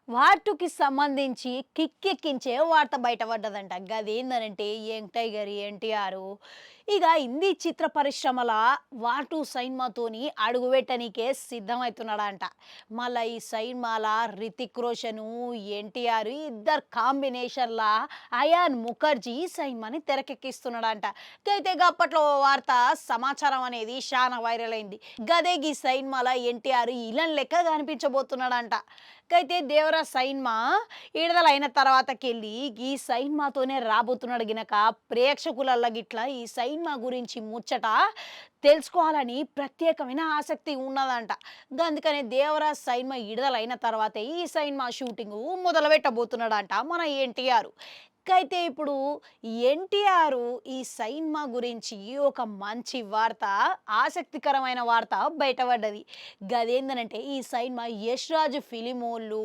వార్టుకి సంబంధించి కిక్కెక్కించే వార్త బయటపడ్డదంట. గదేందనంటే young tiger NTR ఇక హిందీ చిత్ర పరిశ్రమల వార్ 2 సినిమాతోని అడుగుపెట్టనీకే సిద్ధమవుతున్నాడంట. మళ్ళా ఈ సినిమాల రితిక్ రోషను, ఎన్టీఆర్ ఇద్దరు కాంబినేషన్‌ల అయాన్ ముఖర్జీ ఈ సినిమాని తెరకెక్కిస్తున్నాడంట. అయితే గప్పట్లో ఓ వార్త సమాచారం అనేది శానా వైరల్ అయింది. గదే గీ సినిమాల ఎన్టీఆర్ విలన్ లెక్క కనిపించబోతున్నాడంట. అయితే దేవరా సైన్మా విడుదలైన తర్వాతకెళ్ళి ఈ సైన్మాతోనే రాబోతున్నాడు గినక ప్రేక్షకులల్ల గిట్ల ఈ సైన్మా గురించి ముచ్చట తెలుసుకోవాలని ప్రత్యేకమైన ఆసక్తి ఉన్నదంట. అందుకనే దేవరాజ్ సైన్మా విడుదలైన తర్వాతే ఈ సైన్మా షూటింగు మొదలు పెట్టబోతున్నాడంట మన ఎన్టీఆర్. అయితే ఇప్పుడు ఎన్టీఆర్ ఈ సైన్మా గురించి ఒక మంచి వార్త, ఆసక్తికరమైన వార్త బయటపడ్డది. గదేందనంటే ఈ సైన్మా యష్ రాజ్ ఫిలిమోళ్ళు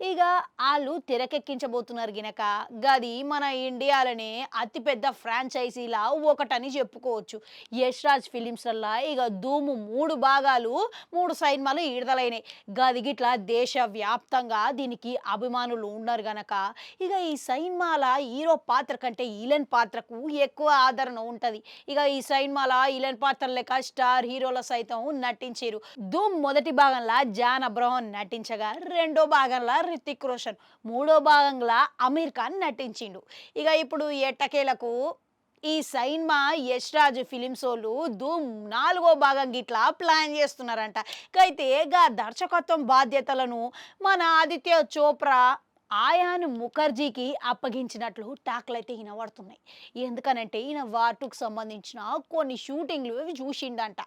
ఇక ఆళ్ళు తెరకెక్కించబోతున్నారు గినక గది మన ఇండియాలోనే అతిపెద్ద ఫ్రాంచైజీలా ఒకటని చెప్పుకోవచ్చు. యష్ రాజ్ ఫిలిమ్స్‌లల్లా ఇక 'ధూమ్' 3 భాగాలు 3 సినిమాలు విడుదలైనాయి. గది గిట్ల దేశవ్యాప్తంగా దీనికి అభిమానులు ఉన్నారు గనక ఇక ఈ సినిమాల హీరో పాత్ర కంటే విలన్ పాత్రకు ఎక్కువ ఆదరణ ఉంటది. ఇక ఈ సినిమాల విలన్ పాత్ర లెక్క స్టార్ హీరోల సైతం నటించిర్రు. 'ధూమ్' మొదటి భాగంలో జాన్ అబ్రహం నటించగా, రెండో భాగంలో రితిక్ రోషన్, మూడో భాగంలో అమీర్ ఖాన్ నటించిండు. ఇక ఇప్పుడు ఎట్టకేలకు ఈ సినిమా యష్ రాజ్ ఫిలిమ్సోళ్ళు 'ధూమ్' 4వ భాగం గిట్లా ప్లాన్ చేస్తున్నారంట. అయితే గా దర్శకత్వం బాధ్యతలను మన ఆదిత్య చోప్రా, ఆయాన్ ముఖర్జీకి అప్పగించినట్లు టాక్‌లయితే ఇనబడుతున్నాయి. ఎందుకనంటే ఈయన వార్ 2కి సంబంధించిన కొన్ని షూటింగ్‌లు ఇవి చూషిండంట.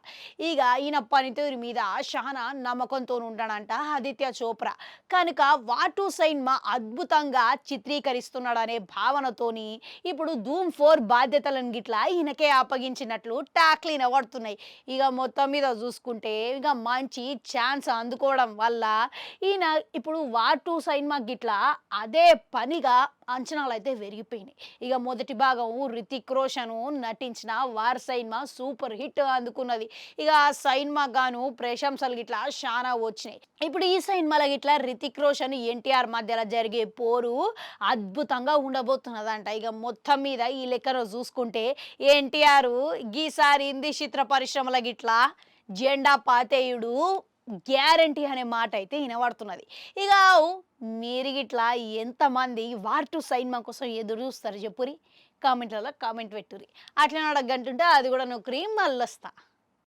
ఇక ఈయన పనితీరు మీద శానా నమ్మకంతోని ఉన్నాడంట ఆదిత్య చోప్రా. కనుక వార్ 2 సినిమా అద్భుతంగా చిత్రీకరిస్తున్నాడనే భావనతోని ఇప్పుడు 'ధూమ్ 4' బాధ్యతలను గిట్లా ఈయనకే అప్పగించినట్లు టాక్‌లు ఇనబడుతున్నాయి. ఇక మొత్తం మీద చూసుకుంటే ఇక మంచి ఛాన్స్ అందుకోవడం వల్ల ఈయన ఇప్పుడు వార్ 2 సినిమా గిట్లా అదే పనిగా అంచనాలైతే పెరిగిపోయినాయి. ఇక మొదటి భాగం రితిక్ రోషన్ నటించిన వార్ సినిమా సూపర్ హిట్ అందుకున్నది. ఇక ఆ సినిమాకు గాను ప్రశంసలు గిట్లా శానా వచ్చినాయి. ఇప్పుడు ఈ సినిమాలో గిట్లా రితిక్ రోషన్, ఎన్టీఆర్ మధ్యలో జరిగే పోరు అద్భుతంగా ఉండబోతున్నదంట. ఇక మొత్తం మీద ఈ లెక్కన చూసుకుంటే ఎన్టీఆర్ గీసారి హిందీ చిత్ర పరిశ్రమల గిట్లా జెండా పాతేయుడు గ్యారంటీ అనే మాట అయితే వినబడుతున్నది. ఇక మీరు గిట్లా ఎంతమంది వార్ 2 సినిమా కోసం ఎదురు చూస్తారు చెప్పురి? కామెంట్లలో కామెంట్ పెట్టుర్రి. అట్లనే గంటుంటే అది కూడా నొక్కురి మళ్ళొస్తా.